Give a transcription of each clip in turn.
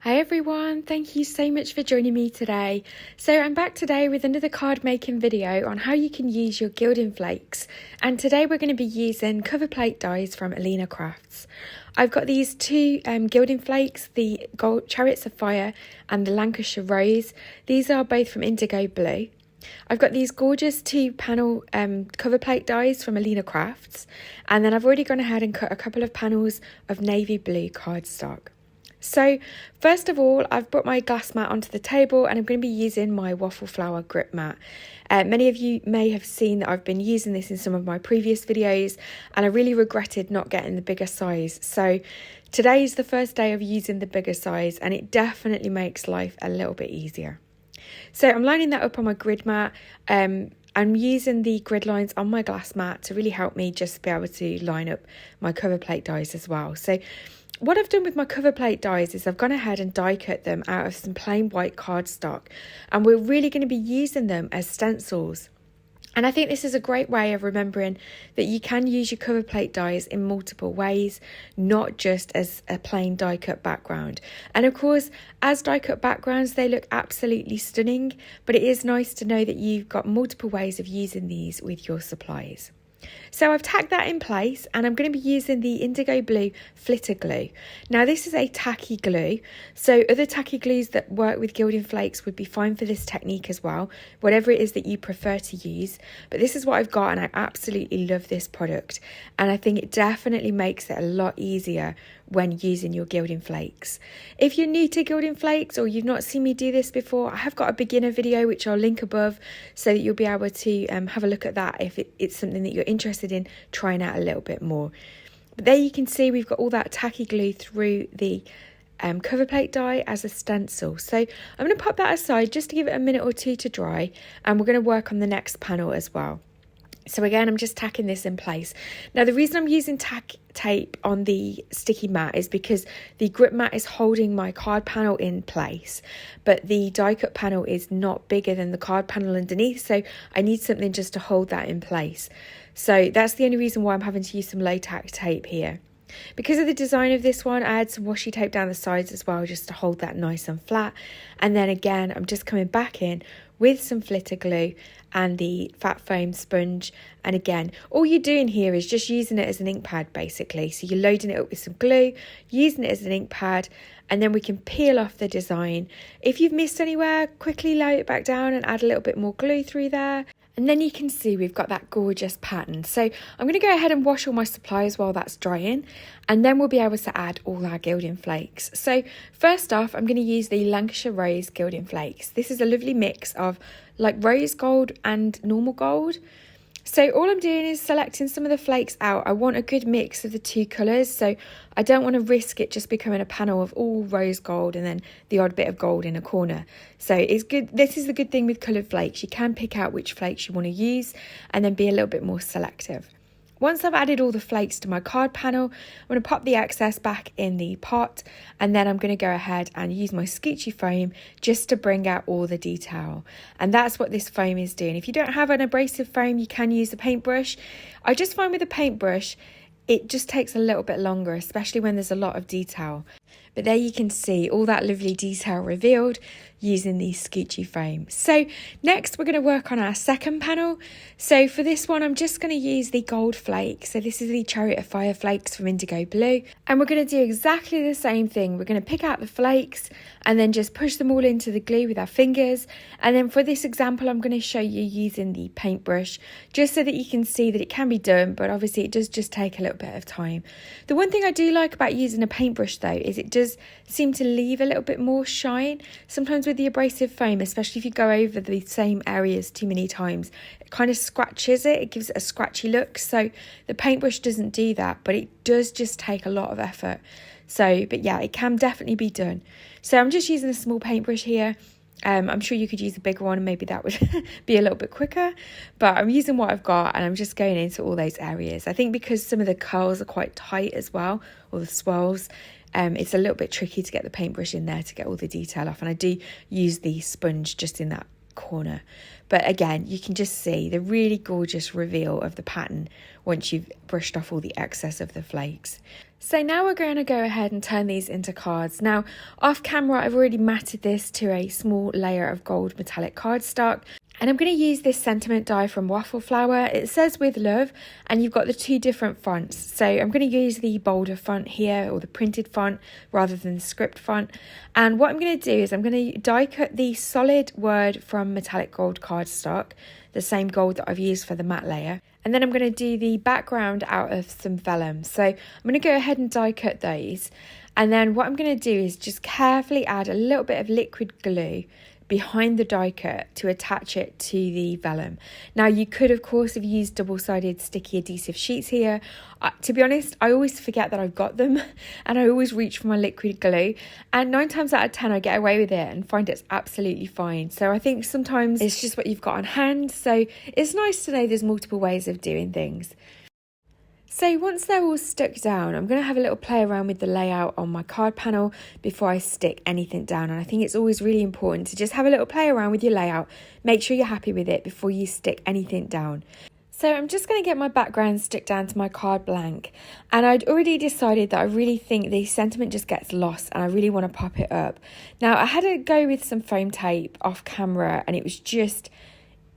Hi everyone, thank you so much for joining me today. So I'm back today with another card making video on how you can use your gilding flakes, and today we're going to be using cover plate dies from AlinaCrafts. I've got these two gilding flakes, the gold Chariots of Fire and the Lancashire Rose. These are both from Indigoblu. I've got these gorgeous two panel cover plate dies from AlinaCrafts, and then I've already gone ahead and cut a couple of panels of navy blue cardstock. So first of all, I've brought my glass mat onto the table and I'm going to be using my WaffleFlower grip mat. Many of you may have seen that I've been using this in some of my previous videos, and I really regretted not getting the bigger size. So today is the first day of using the bigger size, and it definitely makes life a little bit easier. So I'm lining that up on my grid mat. I'm using the grid lines on my glass mat to really help me just be able to line up my cover plate dies as well. So what I've done with my cover plate dies is I've gone ahead and die cut them out of some plain white cardstock, and we're really going to be using them as stencils. And I think this is a great way of remembering that you can use your cover plate dies in multiple ways, not just as a plain die cut background. And of course, as die cut backgrounds, they look absolutely stunning, but it is nice to know that you've got multiple ways of using these with your supplies. So I've tacked that in place, and I'm going to be using the Indigoblu FlitterGlu. Now this is a tacky glue, so other tacky glues that work with gilding flakes would be fine for this technique as well, whatever it is that you prefer to use. But this is what I've got, and I absolutely love this product, and I think it definitely makes it a lot easier when using your gilding flakes. If you're new to gilding flakes or you've not seen me do this before, I have got a beginner video which I'll link above so that you'll be able to have a look at that if it's something that you're interested in trying out a little bit more. But there you can see we've got all that tacky glue through the cover plate die as a stencil. So I'm going to pop that aside just to give it a minute or two to dry, and we're going to work on the next panel as well. So again, I'm just tacking this in place. Now the reason I'm using tack tape on the sticky mat is because the grip mat is holding my card panel in place, but the die cut panel is not bigger than the card panel underneath, so I need something just to hold that in place. So that's the only reason why I'm having to use some low tack tape here. Because of the design of this one, I had some washi tape down the sides as well, just to hold that nice and flat. And then again, I'm just coming back in with some FlitterGlu and the fat foam sponge. And again, all you're doing here is just using it as an ink pad basically. So you're loading it up with some glue, using it as an ink pad, and then we can peel off the design. If you've missed anywhere, quickly lay it back down and add a little bit more glue through there. And then you can see we've got that gorgeous pattern. So I'm going to go ahead and wash all my supplies while that's drying, and then we'll be able to add all our gilding flakes. So first off, I'm going to use the Lancashire Rose Gilding Flakes. This is a lovely mix of like rose gold and normal gold. So all I'm doing is selecting some of the flakes out. I want a good mix of the two colours, so I don't want to risk it just becoming a panel of all rose gold and then the odd bit of gold in a corner. So it's good. This is the good thing with coloured flakes. You can pick out which flakes you want to use and then be a little bit more selective. Once I've added all the flakes to my card panel, I'm going to pop the excess back in the pot, and then I'm going to go ahead and use my Scoochy foam just to bring out all the detail. And that's what this foam is doing. If you don't have an abrasive foam, you can use a paintbrush. I just find with a paintbrush, it just takes a little bit longer, especially when there's a lot of detail. But there you can see all that lovely detail revealed using the Scoochy foam. So next we're going to work on our second panel. So for this one, I'm just going to use the gold flake. So this is the Chariot of Fire flakes from Indigoblu. And we're going to do exactly the same thing. We're going to pick out the flakes and then just push them all into the glue with our fingers. And then for this example, I'm going to show you using the paintbrush, just so that you can see that it can be done, but obviously it does just take a little bit of time. The one thing I do like about using a paintbrush though is it does seem to leave a little bit more shine. Sometimes with the abrasive foam, especially if you go over the same areas too many times, it kind of scratches it. It gives it a scratchy look. So the paintbrush doesn't do that, but it does just take a lot of effort. So, but yeah, it can definitely be done. So I'm just using a small paintbrush here. I'm sure you could use a bigger one and maybe that would be a little bit quicker, but I'm using what I've got and I'm just going into all those areas. I think because some of the curls are quite tight as well, or the swirls, it's a little bit tricky to get the paintbrush in there to get all the detail off, and I do use the sponge just in that corner. But again, you can just see the really gorgeous reveal of the pattern once you've brushed off all the excess of the flakes. So now we're going to go ahead and turn these into cards. Now, off camera, I've already matted this to a small layer of gold metallic cardstock. And I'm going to use this sentiment die from WaffleFlower. It says with love, and you've got the two different fonts. So I'm going to use the bolder font here, or the printed font, rather than the script font. And what I'm going to do is I'm going to die cut the solid word from metallic gold cardstock, the same gold that I've used for the matte layer. And then I'm going to do the background out of some vellum. So I'm going to go ahead and die cut those. And then what I'm going to do is just carefully add a little bit of liquid glue behind the die cut to attach it to the vellum. Now you could of course have used double-sided sticky adhesive sheets here. To be honest, I always forget that I've got them and I always reach for my liquid glue, and 9 times out of 10 I get away with it and find it's absolutely fine. So I think sometimes it's just what you've got on hand, so it's nice to know there's multiple ways of doing things. So once they're all stuck down, I'm going to have a little play around with the layout on my card panel before I stick anything down. And I think it's always really important to just have a little play around with your layout. Make sure you're happy with it before you stick anything down. So I'm just going to get my background stuck down to my card blank. And I'd already decided that I really think the sentiment just gets lost and I really want to pop it up. Now I had to go with some foam tape off camera and it was just...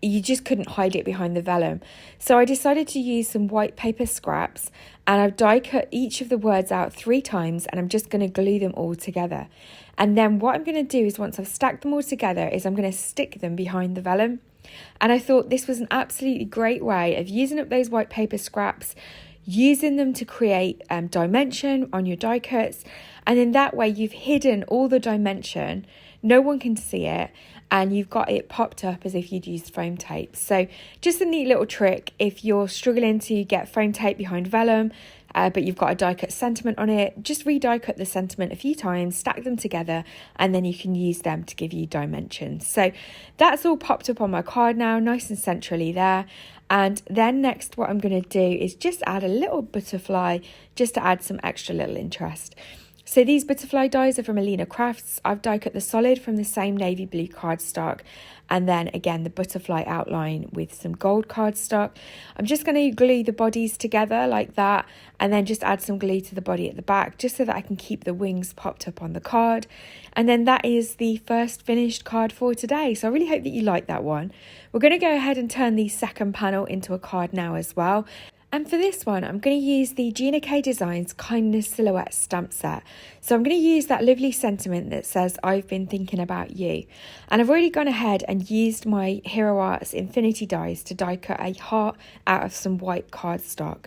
you just couldn't hide it behind the vellum. So I decided to use some white paper scraps and I've die cut each of the words out 3 times and I'm just going to glue them all together. And then what I'm going to do is once I've stacked them all together is I'm going to stick them behind the vellum. And I thought this was an absolutely great way of using up those white paper scraps, using them to create dimension on your die cuts, and in that way you've hidden all the dimension, no one can see it, and you've got it popped up as if you'd used foam tape. So just a neat little trick if you're struggling to get foam tape behind vellum, but you've got a die cut sentiment on it, just re-die cut the sentiment a few times, stack them together, and then you can use them to give you dimensions. So that's all popped up on my card now, nice and centrally there. And then next what I'm going to do is just add a little butterfly just to add some extra little interest. So these butterfly dies are from AlinaCrafts. I've die cut the solid from the same navy blue cardstock, and then again the butterfly outline with some gold cardstock. I'm just going to glue the bodies together like that, and then just add some glue to the body at the back just so that I can keep the wings popped up on the card. And then that is the first finished card for today. So I really hope that you like that one. We're going to go ahead and turn the second panel into a card now as well. And for this one, I'm going to use the Gina K Designs Kindness Silhouette stamp set. So I'm going to use that lovely sentiment that says, I've been thinking about you. And I've already gone ahead and used my Hero Arts Infinity dies to die cut a heart out of some white cardstock.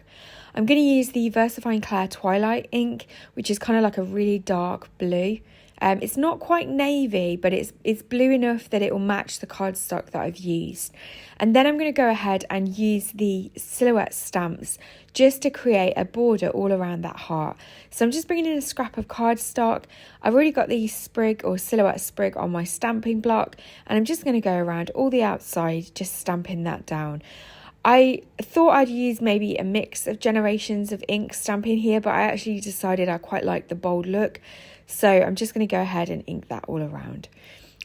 I'm going to use the Versafine Clair Twilight ink, which is kind of like a really dark blue. It's not quite navy, but it's blue enough that it will match the cardstock that I've used. And then I'm going to go ahead and use the silhouette stamps just to create a border all around that heart. So I'm just bringing in a scrap of cardstock. I've already got the sprig or silhouette sprig on my stamping block, and I'm just going to go around all the outside, just stamping that down. I thought I'd use maybe a mix of generations of ink stamping here, but I actually decided I quite like the bold look. So I'm just going to go ahead and ink that all around.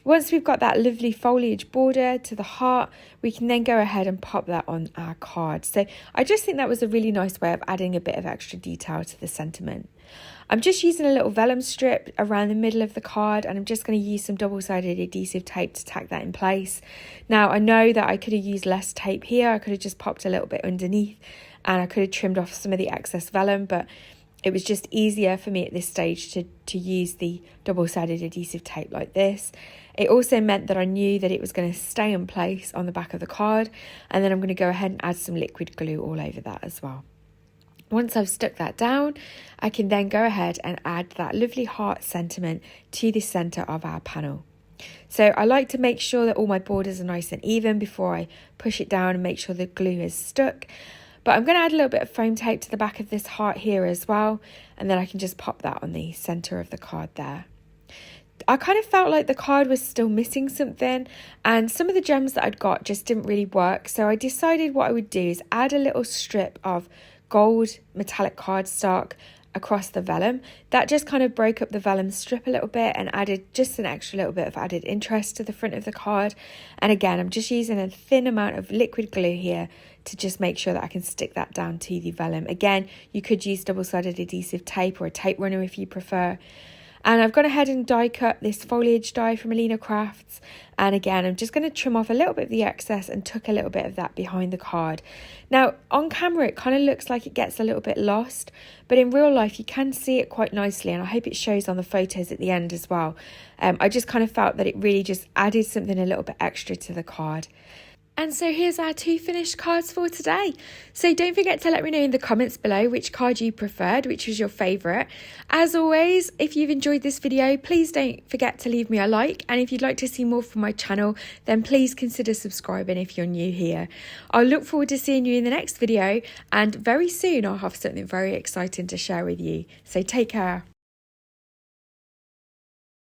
Once we've got that lovely foliage border to the heart, we can then go ahead and pop that on our card. So I just think that was a really nice way of adding a bit of extra detail to the sentiment. I'm just using a little vellum strip around the middle of the card, and I'm just going to use some double-sided adhesive tape to tack that in place. Now I know that I could have used less tape here. I could have just popped a little bit underneath and I could have trimmed off some of the excess vellum, but it was just easier for me at this stage to use the double-sided adhesive tape like this. It also meant that I knew that it was going to stay in place on the back of the card, and then I'm going to go ahead and add some liquid glue all over that as well. Once I've stuck that down, I can then go ahead and add that lovely heart sentiment to the centre of our panel. So I like to make sure that all my borders are nice and even before I push it down and make sure the glue is stuck. But I'm going to add a little bit of foam tape to the back of this heart here as well, and then I can just pop that on the centre of the card there. I kind of felt like the card was still missing something, and some of the gems that I'd got just didn't really work. So I decided what I would do is add a little strip of gold metallic cardstock across the vellum. That just kind of broke up the vellum strip a little bit and added just an extra little bit of added interest to the front of the card. And again, I'm just using a thin amount of liquid glue here to just make sure that I can stick that down to the vellum. Again, you could use double-sided adhesive tape or a tape runner if you prefer. And I've gone ahead and die cut this foliage die from AlinaCrafts. And again, I'm just going to trim off a little bit of the excess and tuck a little bit of that behind the card. Now, on camera, it kind of looks like it gets a little bit lost, but in real life, you can see it quite nicely. And I hope it shows on the photos at the end as well. I just kind of felt that it really just added something a little bit extra to the card. And so here's our 2 finished cards for today. So don't forget to let me know in the comments below which card you preferred, which was your favourite. As always, if you've enjoyed this video, please don't forget to leave me a like. And if you'd like to see more from my channel, then please consider subscribing if you're new here. I'll look forward to seeing you in the next video. And very soon I'll have something very exciting to share with you. So take care.